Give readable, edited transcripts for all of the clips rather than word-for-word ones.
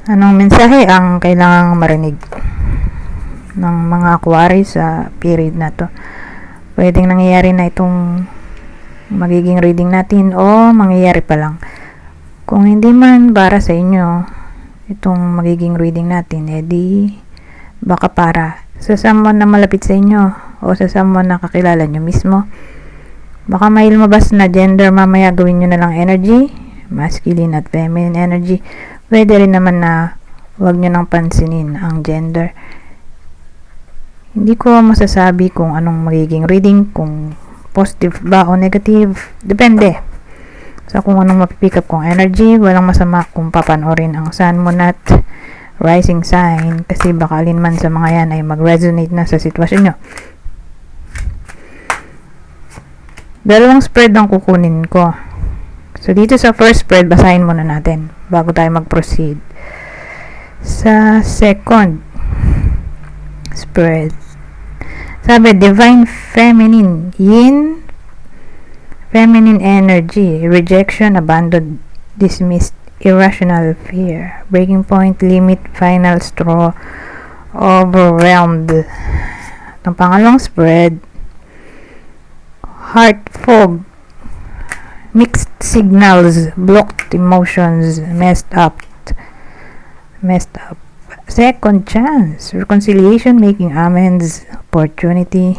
Anong mensahe ang kailangang marinig ng mga Aquarius sa period na to? Pwedeng nangyayari na itong magiging reading natin o mangyayari pa lang. Kung hindi man para sa inyo itong magiging reading natin, edi baka para sa someone na malapit sa inyo o sa someone na kakilala nyo mismo. Baka may lumabas na gender, mamaya gawin nyo na lang energy, masculine at feminine energy. Pwede rin naman na wag nyo nang pansinin ang gender. Hindi ko masasabi kung anong magiging reading, kung positive ba o negative. Depende sa kung anong mapipick up kong energy. Walang masama kung papanoorin ang sun, moon at rising sign, kasi baka alin man sa mga yan ay mag-resonate na sa sitwasyon nyo. Dalawang spread ang kukunin ko. So, dito sa first spread, basahin muna natin bago tayo mag-proceed sa second spread. Sabi, Divine Feminine, Yin, Feminine Energy, Rejection, Abandoned, Dismissed, Irrational Fear, Breaking Point, Limit, Final Straw, Overwhelmed. Ang pangalawang spread, Heart Fog, Mixed Signals, Blocked Emotions, Messed up. Second chance, reconciliation, making amends, opportunity.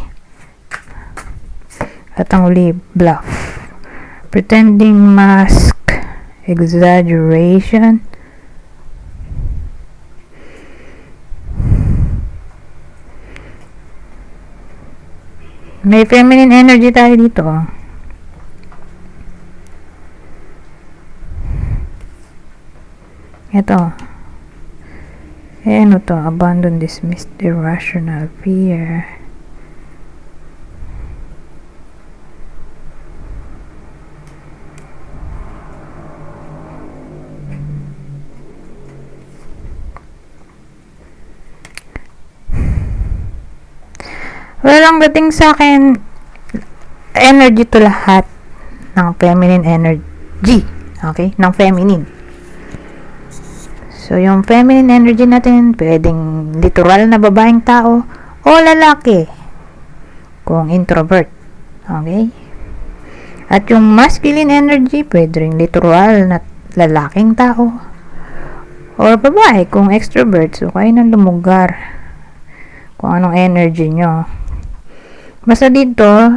At ang uli, bluff, pretending, mask, exaggeration. May feminine energy tayo dito. Ito. Ano to? Abandon, dismissed, irrational fear. Well, ang dating sa akin, energy to lahat ng feminine energy. Okay? Ng feminine. So, yung feminine energy natin, pwedeng literal na babaeng tao o lalaki kung introvert. Okay? At yung masculine energy, pwede rin literal na lalaking tao or babae kung extrovert. So, kayo nang lumugar kung anong energy nyo. Basta dito,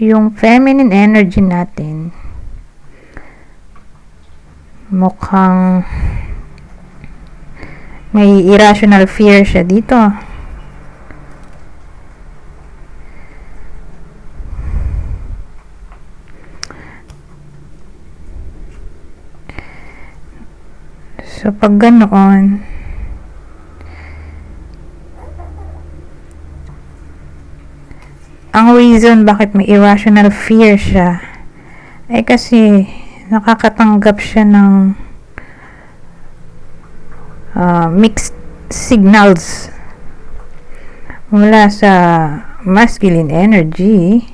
yung feminine energy natin, mukhang may irrational fear siya dito. So, pag ganoon, ang reason bakit may irrational fear siya ay kasi nakakatanggap siya ng mixed signals mula sa masculine energy.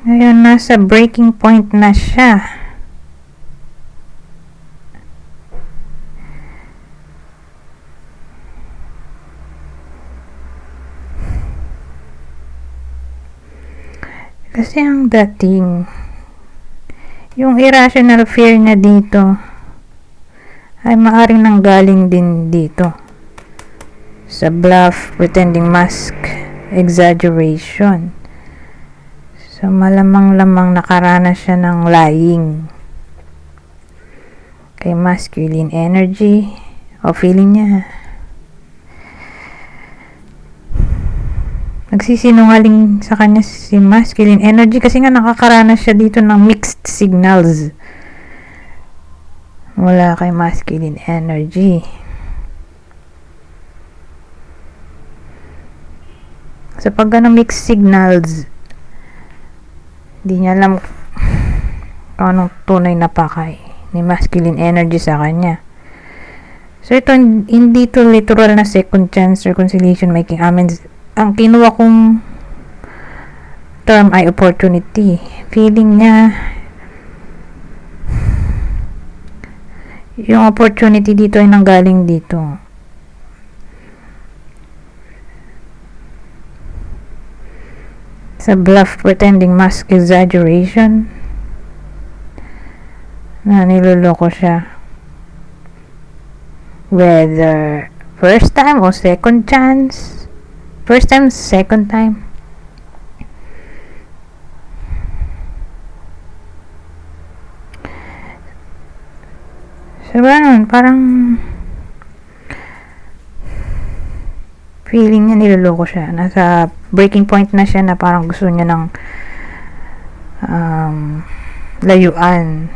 Ngayon, nasa breaking point na siya. Kasi ang dating, yung irrational fear niya dito ay maaaring nanggaling din dito sa bluff, pretending, mask, exaggeration. So, malamang-lamang nakaranas siya ng lying kay masculine energy o feeling niya nagsisinungaling sa kanya si masculine energy kasi nga nakakaranas siya dito ng mixed signals mula kay masculine energy. So, pag ganang mixed signals, hindi niya alam kung anong tunay na pakay ni masculine energy sa kanya. So, ito, hindi to literal na second chance, reconciliation, making amends. Ang kinuha kong term ay opportunity. Feeling niya yung opportunity dito ay nanggaling dito. Sa bluff, pretending, mask, exaggeration, na niloloko siya. Whether first time o second chance. First time, second time. So, ganun, parang feeling niya niloloko siya. Nasa breaking point na siya na parang gusto niya ng layuan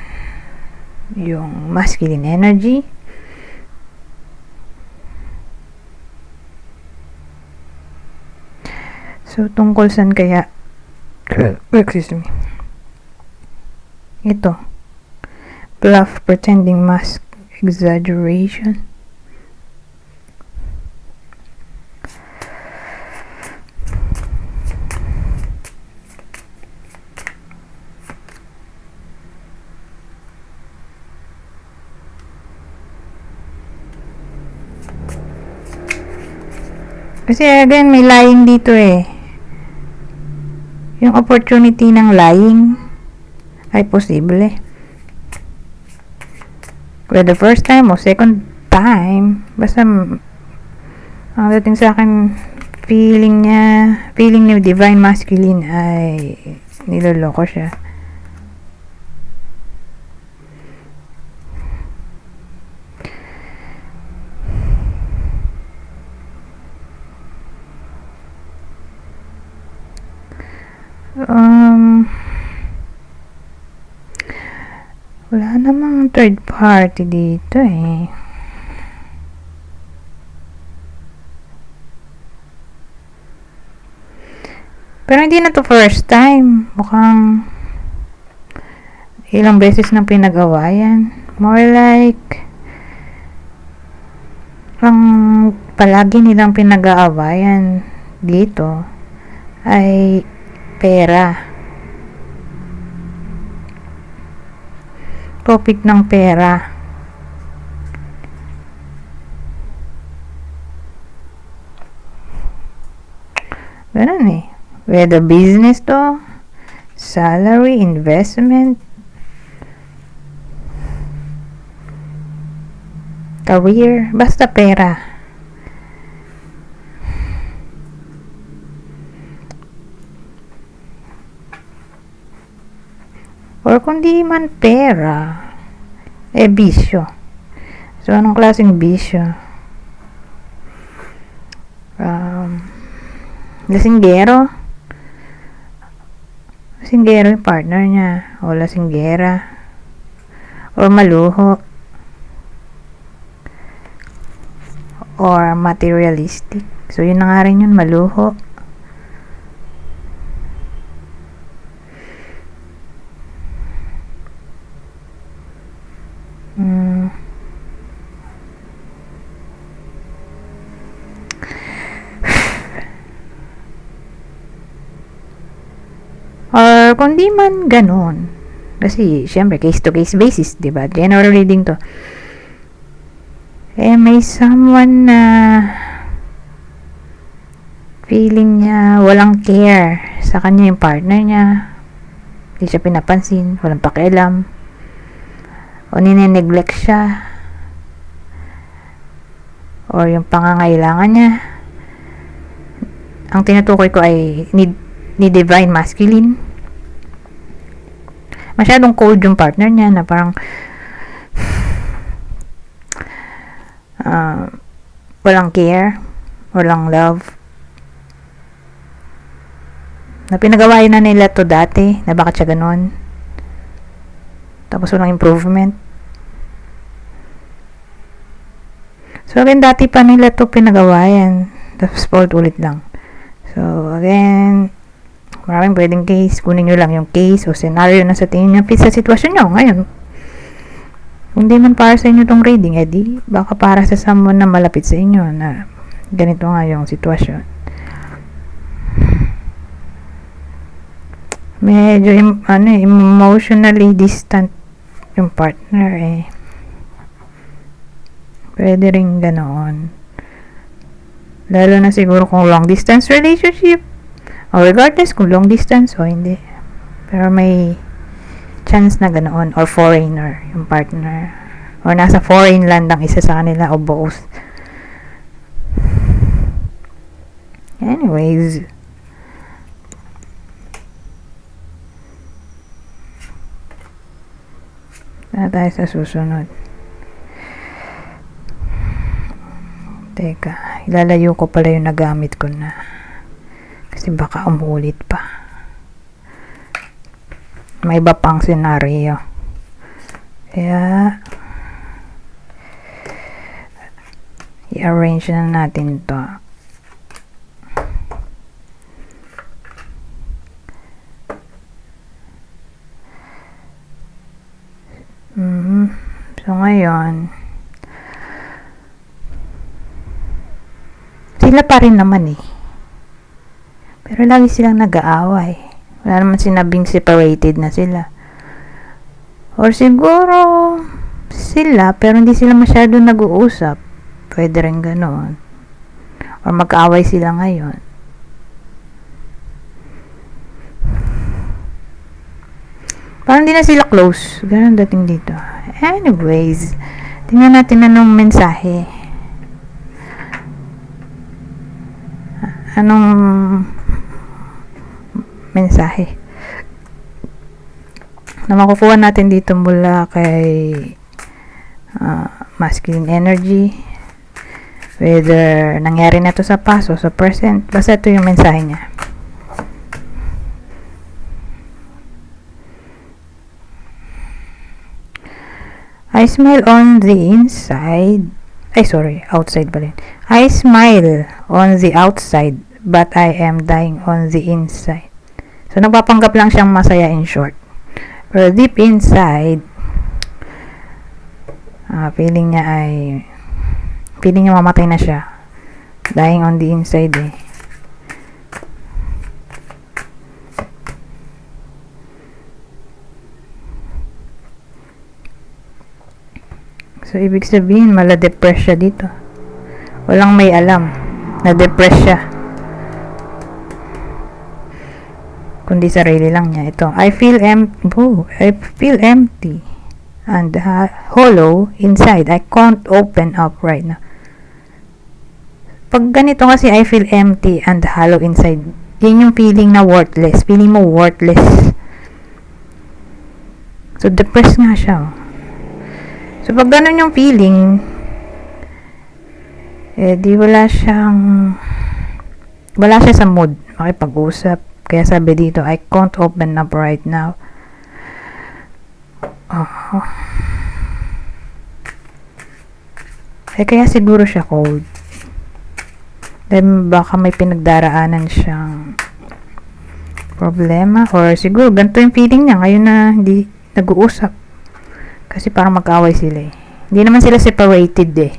yung masculine energy. So, tungkol saan kaya excuse me, ito, bluff, pretending, mask, exaggeration. Kasi again, may lying dito eh. Yung opportunity ng lying ay posible. Whether first time o second time, basta ang dating sa akin, feeling ni Divine Masculine ay niloloko siya. Wala namang third party dito eh. Pero hindi na to first time. Mukhang ilang beses nang pinag-awayan. More like ang palagi nilang pinag-aawayan dito ay pera. Topic ng pera. Ganun eh. Whether business to, salary, investment, career, basta pera. Or kung di man pera, bisyo. So, anong klaseng bisyo? Lasinggero. Lasinggero yung partner niya. O lasinggera. Or maluho. Or materialistic. So, yun na nga rin yun, maluho. Or kung di man ganun, kasi syempre case to case basis, diba? General reading to. May someone na feeling niya walang care sa kanya yung partner niya, hindi siya pinapansin, walang pakialam, o nine-neglect siya, or yung pangangailangan niya. Ang tinutukoy ko ay ni Divine Masculine. Masyadong cold yung partner niya na parang walang care, walang love. Na pinagawain na nila to dati, na bakit siya ganun. Tapos walang improvement. So again, dati pa nila to pinagawayan. Tapos ulit lang. So again, maraming pwedeng case. Kunin nyo lang yung case o scenario na sa tingin nyo fit sa sitwasyon nyo ngayon. Kung di man para sa inyo tong reading, edi baka para sa someone na malapit sa inyo na ganito nga yung sitwasyon. medyo emotionally distant yung partner eh. Pwede rin ganoon. Lalo na siguro kung long distance relationship. O regardless kung long distance o hindi. Pero may chance na ganoon. Or foreigner yung partner. Or nasa foreign land ang isa sa kanila o both. Anyways. Na tayo sa susunod. Teka, ilalayo ko pala yung nagamit ko na. Kasi baka umulit pa. May iba pang senaryo. Kaya, i-arrange na natin to. So, ngayon, sila pa rin naman eh. Pero lagi silang nag-aaway. Wala naman sinabing separated na sila. Or siguro, sila, pero hindi sila masyado nag-uusap. Pwede rin ganoon. Or mag-aaway sila ngayon. Parang hindi na sila close. Ganun dating dito. Anyways, tingnan natin anong mensahe. Anong mensahe na makukuha natin dito mula kay masculine energy, whether nangyari na to sa past o sa present. Basta ito yung mensahe niya. I smile on the inside. Outside pala. I smile on the outside, but I am dying on the inside. So, nagpapanggap lang siyang masaya in short. Pero deep inside, feeling niya mamatay na siya. Dying on the inside eh. So, ibig sabihin, mala-depress siya dito. Walang may alam. Na-depress siya. Kundi sarili lang niya. Ito, I feel empty and hollow inside. I can't open up right now. Pag ganito kasi, I feel empty and hollow inside. Yan yung feeling na worthless. Feeling mo worthless. So, depressed nga siya. So, pag ganun yung feeling, di wala siya sa mood makipag-usap. Kaya sabi dito, I can't open up right now. Kaya siguro siya cold. Then, baka may pinagdaraanan siyang problema. Or siguro, ganito yung feeling niya. Ngayon na hindi nag-uusap. Kasi parang mag-away sila eh. Hindi naman sila separated eh.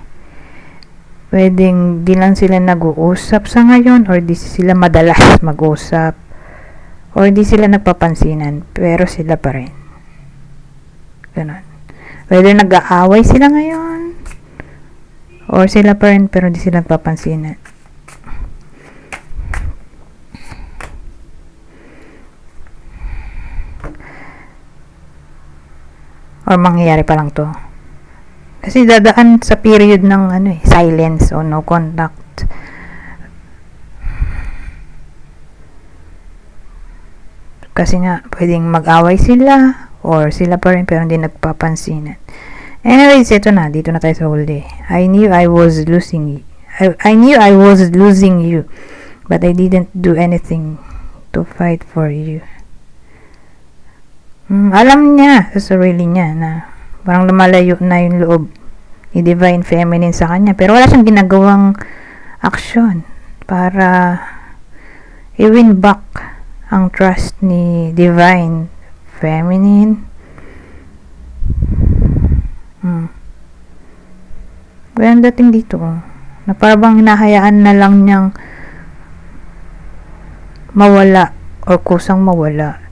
Pwedeng di lang sila nag-uusap sa ngayon or di sila madalas mag-usap or di sila nagpapansinan pero sila pa rin. Ganon. Whether nag-aaway sila ngayon or sila pa rin pero di sila nagpapansinan. Or mangyayari pa lang to. Kasi dadaan sa period ng silence o no contact. Kasi nga, pwedeng mag-away sila or sila pa rin pero hindi nagpapansinan. Anyways, ito na. Dito na tayo sa huli. I knew I was losing you. But I didn't do anything to fight for you. Alam niya sa sarili niya na parang lumalayo na yung loob ni Divine Feminine sa kanya. Pero wala siyang ginagawang action para i-win back ang trust ni Divine Feminine. Kaya ang dating dito, na parang hinahayaan na lang niyang mawala or kusang mawala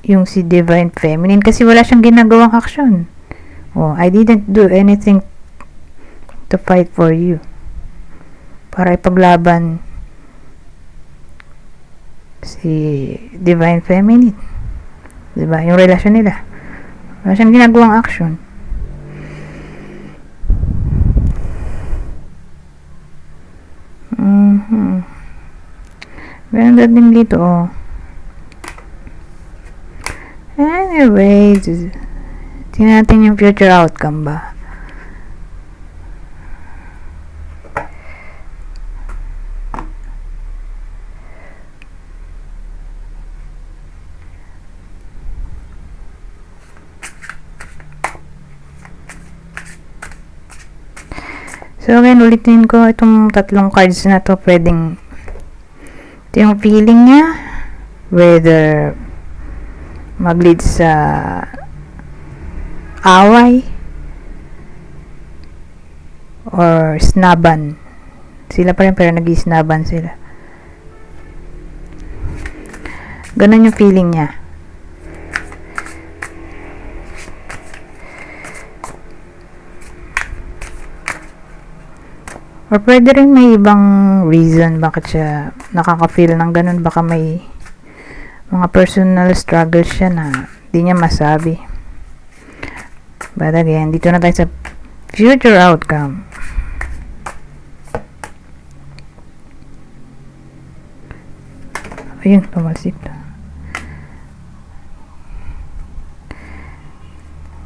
yung si Divine Feminine kasi wala siyang ginagawang action. Oh, I didn't do anything to fight for you. Para ipaglaban si Divine Feminine. Diba? Yung relasyon nila. Wala siyang ginagawang action. Meron din dito, oh. Anyways, tingnan natin yung future outcome ba. So again, ulitin ko itong tatlong cards na to, pwedeng ito yung feeling niya, whether mag-lead sa away or snaban. Sila pa rin pero nag-isnaban sila. Ganun yung feeling niya. Or pwede rin may ibang reason bakit siya nakaka-feel ng ganun. Baka may mga personal struggles siya na di niya masabi. But again, dito na tayo sa future outcome. Ayun, tumalsik.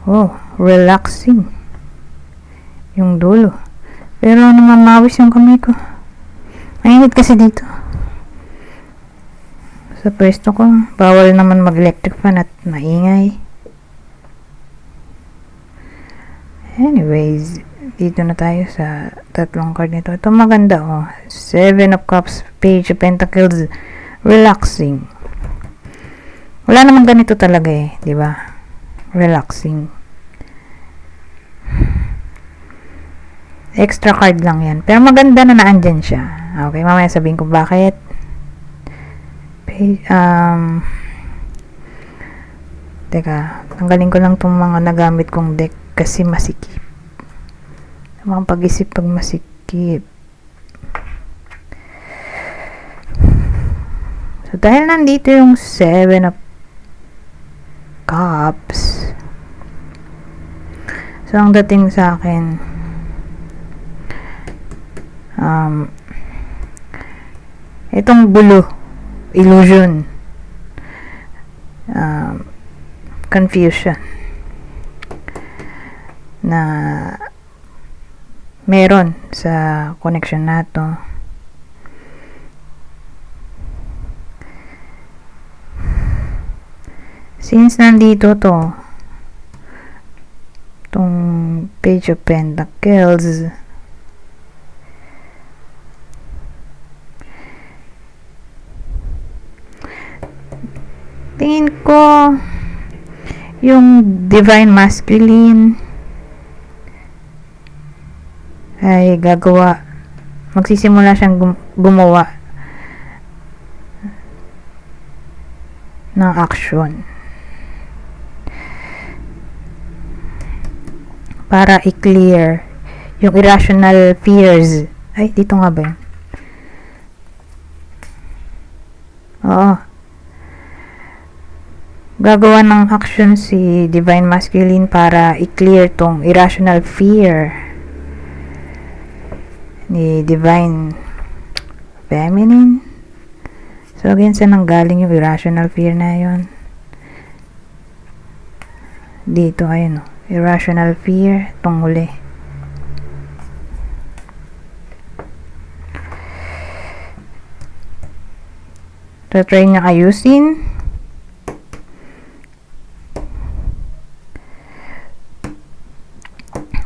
Oh, relaxing. Yung dulo. Pero namamawis yung kamay ko. Mainit kasi dito. Sa pwesto ko, bawal naman mag-electric fan at maingay. Anyways, dito na tayo sa tatlong card nito. Ito maganda, oh. Seven of Cups, Page of Pentacles, relaxing. Wala naman ganito talaga eh, di ba? Relaxing. Extra card lang yan. Pero maganda na naandyan siya. Okay, mamaya sabihin ko bakit. Teka, tanggalin ko lang itong mga nagamit kong deck kasi masikip. Mga pag-isip pag masikip. So, dahil nandito yung Seven of Cups. So, ang dating sa akin, itong blue, illusion, confusion, na meron sa connection na to. Since nandito to, itong Page of Pentacles, tingin ko yung Divine Masculine ay magsisimula siyang gumawa ng action para i-clear yung irrational fears. Ay, dito nga ba yun? Oo. Gagawa ng action si Divine Masculine para i-clear tong irrational fear ni Divine Feminine. So again, saan nanggaling yung irrational fear na yun? Dito, ayun o. Irrational fear, itong huli. Try niya ayusin.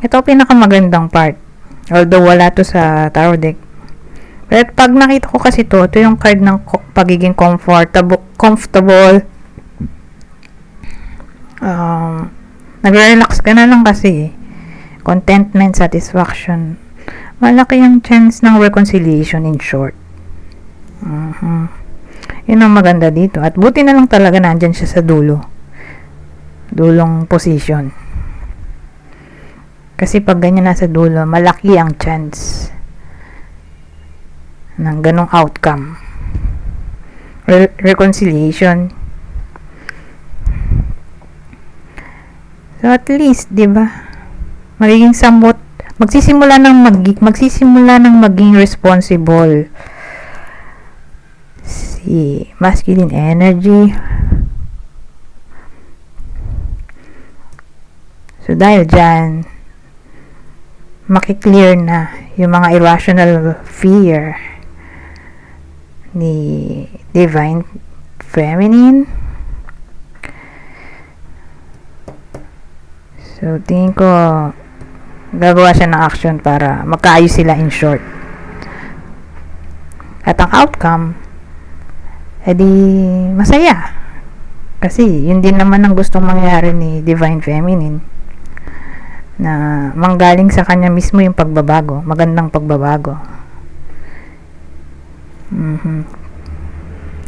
Ito pinakamagandang part. Although wala to sa tarot deck. Pero pag nakita ko kasi ito yung card ng pagiging comfortable. Nagre-relax ka na lang kasi. Contentment, satisfaction. Malaki yung chance ng reconciliation in short. Yun ang maganda dito. At buti na lang talaga nandyan siya sa dulo. Dulong position. Kasi pag ganyan nasa dulo, malaki ang chance ng ganong outcome. Reconciliation. So at least, 'di ba? Magiging somewhat magsisimula ng maging responsible si masculine energy. So dahil dyan, makiklear na yung mga irrational fear ni divine feminine. So tingin ko gagawa siya ng action para magkaayos sila, in short. At ang outcome, edi masaya. Kasi yun din naman ang gustong mangyari ni divine feminine, na manggaling sa kanya mismo yung pagbabago, magandang pagbabago.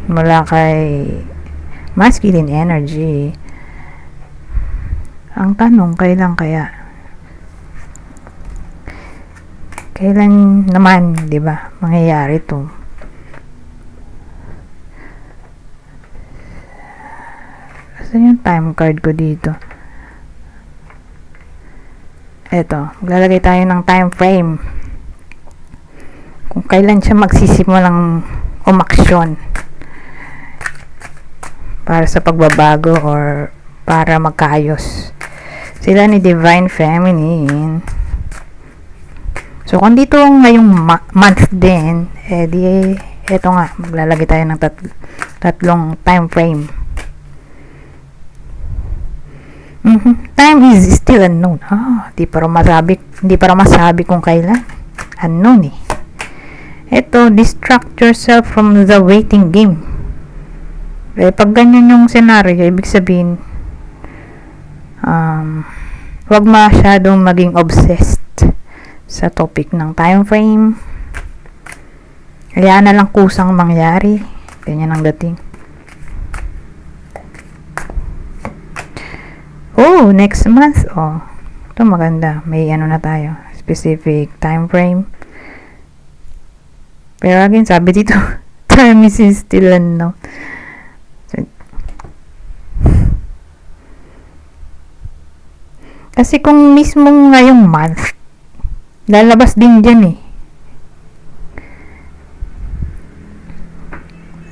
Mula kay masculine energy. Ang tanong, kailan kaya? Kailan naman, 'di ba, mangyayari 'to? Saan yung time card ko dito? Eto, maglalagay tayo ng time frame. Kung kailan siya magsisimulang umaksyon para sa pagbabago or para magkaayos sila ni divine feminine. So kung dito ngayong month din, di eto nga, maglalagay tayo ng tatlong time frame. Time is still unknown. Hindi para masabi kung kailan. Unknown eh. Ito, distract yourself from the waiting game. Pag ganyan yung scenario, ibig sabihin, wag masyadong maging obsessed sa topic ng time frame. Kaya na lang kusang mangyari. Ganyan ang dating. Next month. Ito maganda. May ano na tayo. Specific time frame. Pero again, sabi dito, time is still unknown. Kasi kung mismo ngayong month, lalabas din dyan eh.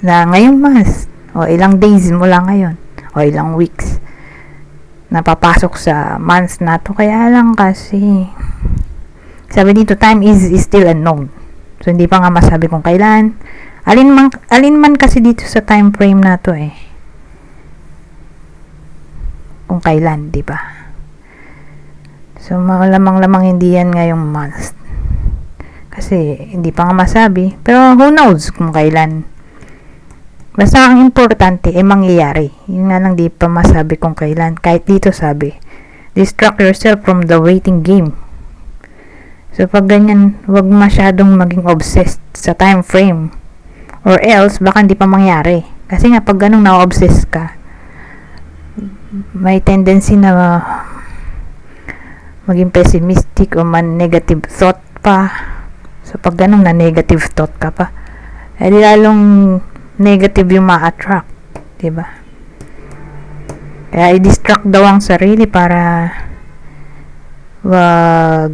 Na ngayong month, ilang days mula ngayon, ilang weeks, napapasok sa months na to. Kaya lang kasi, sabi dito, time is still unknown. So, hindi pa nga masabi kung kailan. Alin man kasi dito sa time frame na to eh. Kung kailan, di ba? So, malamang hindi yan ngayong month. Kasi, hindi pa nga masabi. Pero, who knows kung kailan. Basta ang importante ay mangyayari. Yun nga lang, di pa masabi kung kailan. Kahit dito sabi, distract yourself from the waiting game. So, pag ganyan, wag masyadong maging obsessed sa time frame. Or else, baka hindi pa mangyari. Kasi nga, pag ganun na-obsess ka, may tendency na maging pessimistic o negative thought pa. So, pag ganun na negative thought ka pa, lalong negative yung ma-attract. Diba? Kaya, i-distract daw ang sarili para wag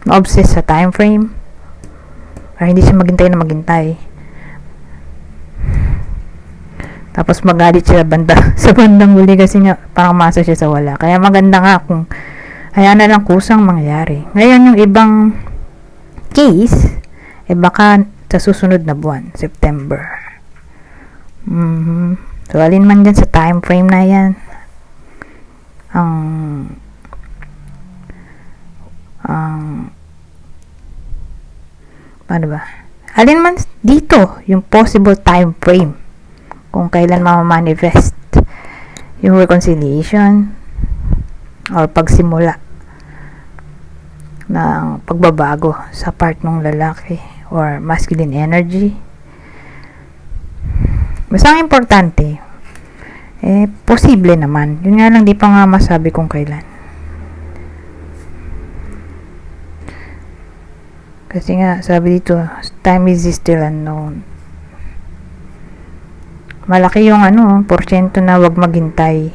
ma-obsess sa time frame para hindi siya maghintay. Tapos magalit siya sa bandang huli kasi nga parang masa siya sa wala. Kaya maganda nga kung hayaan na lang kusang mangyari. Ngayon yung ibang case baka sa susunod na buwan, September. So alin man dyan sa time frame na yan paano ba? Alin man dito yung possible time frame kung kailan ma-manifest yung reconciliation or pagsimula ng pagbabago sa part ng lalaki or masculine energy. Basta ang importante, posible naman. Yun nga lang, di pa nga masabi kung kailan. Kasi nga, sabi dito, time is still unknown. Malaki yung porsyento na wag maghintay.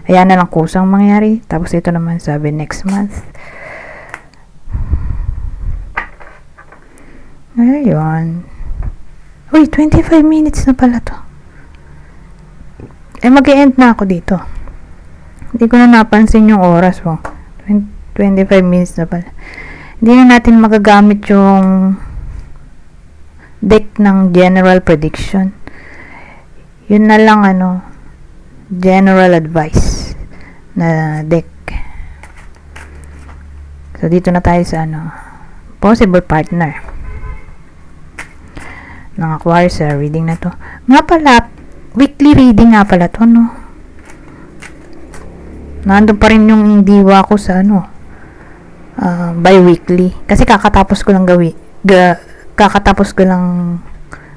Ayan na lang kusang mangyari. Tapos ito naman sabi next month. Ayun. Uy, 25 minutes na pala to. Mag-e-end na ako dito. Hindi ko na napansin yung oras mo. 25 minutes na pala. Hindi na natin magagamit yung deck ng general prediction. Yun na lang general advice na deck. So dito na tayo sa possible partner ng Aquarius sa reading na to. Nga pala, weekly reading nga pala to, no? Nandun pa rin yung diwa ko sa bi-weekly. Kasi kakatapos ko lang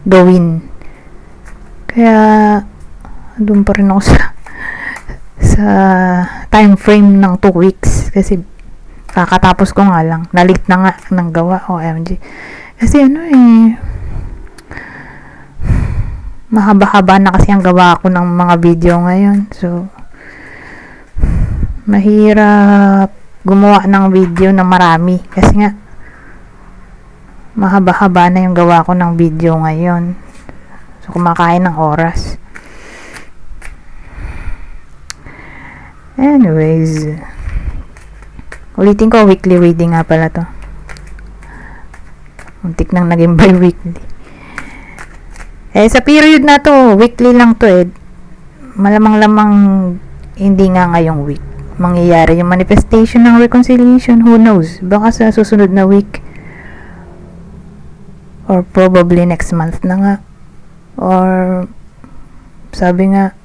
gawin. Kaya, doon pa rin ako sa time frame ng 2 weeks. Kasi, kakatapos ko nga lang. Nalit na nga ng gawa. OMG. Kasi mahaba-haba na kasi ang gawa ko ng mga video ngayon. So, mahirap gumawa ng video na marami. Kasi nga, mahaba-haba na yung gawa ko ng video ngayon. So, kumakain ng oras. Anyways, ulitin ko, weekly reading nga pala to. Untik nang naging bi-weekly. Sa period na to, weekly lang to malamang-lamang hindi nga ngayong week mangyayari yung manifestation ng reconciliation. Who knows? Baka sa susunod na week or probably next month na nga. Or sabi nga,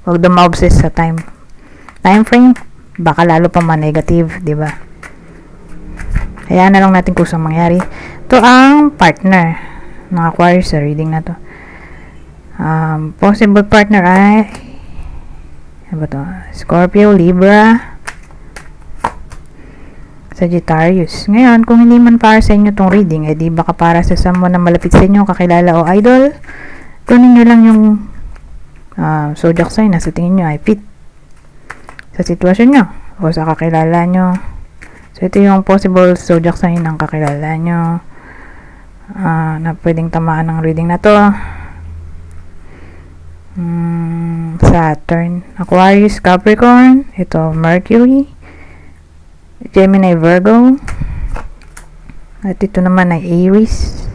wag daw ma-obsess sa time frame, baka lalo pa ma-negative, di ba? Hayaan na lang natin kung saan mangyari. Ito ang partner ng Aquarius sa reading na to. Possible partner ay ano ba to? Scorpio, Libra, Sagittarius. Ngayon, kung hindi man para sa inyo tong reading, di baka para sa someone na malapit sa inyo, kakilala o idol, kunin nyo lang yung zodiac sign na sa tingin nyo ay fit sa sitwasyon nyo o sa kakilala nyo. So, ito yung possible zodiac sign ng kakilala nyo na pwedeng tamaan ng reading na to. Saturn, Aquarius, Capricorn, ito Mercury, Gemini, Virgo, at ito naman ay Aries.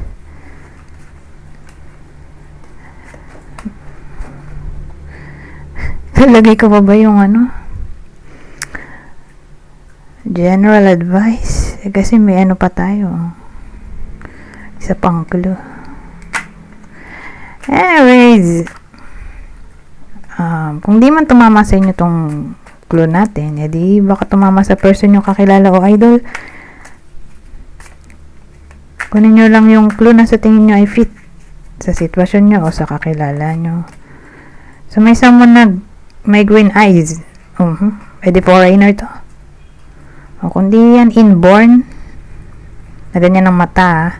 Lagay ko pa ba yung general advice? Kasi may pa tayo. Isa pang clue. Anyways, kung di man tumama sa inyo tong clue natin, di baka tumama sa person yung kakilala o idol. Kunin nyo lang yung clue na sa tingin nyo ay fit sa sitwasyon nyo o sa kakilala nyo. So, may someone na may green eyes. Pwede foreigner to. O kundi yan inborn, na ganyan ang mata.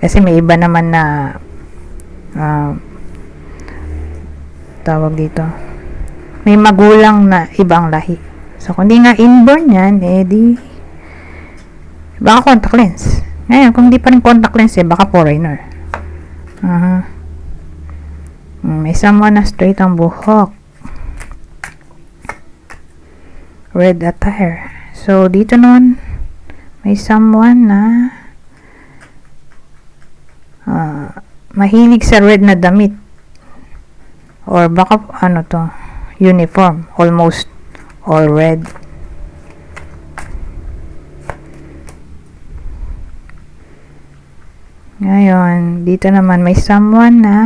Kasi may iba naman na tawag dito, may magulang na ibang lahi. So, kundi nga inborn yan, di baka contact lens. Ngayon, kung di pa rin contact lens, baka foreigner. May someone na straight ang buhok, red attire. So, dito nun, may someone na mahilig sa red na damit. Or baka uniform, almost all red. Ngayon, dito naman may someone na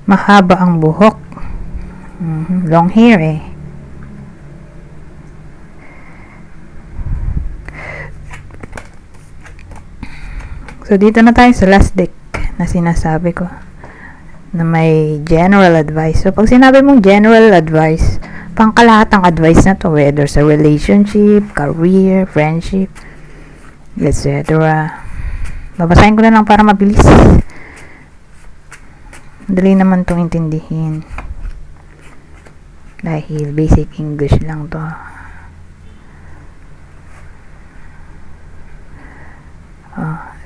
mahaba ang buhok. Long hair So, dito na tayo sa last deck na sinasabi ko. na may general advice. So, pag sinabi mong general advice, pangkalahatang advice na to, whether sa relationship, career, friendship, etc. Babasahin ko na lang para mabilis. Dali naman itong intindihin. Dahil basic English lang to.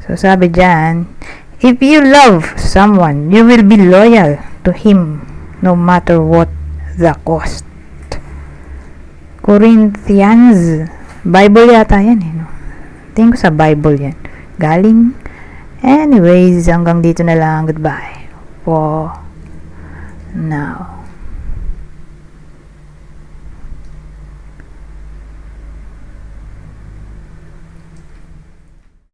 So, sabi dyan, if you love someone, you will be loyal to him no matter what the cost. Corinthians, Bible yata yan eh, no? Tingin ko sa Bible yan. Galing. Anyways, hanggang dito na lang. Goodbye for now.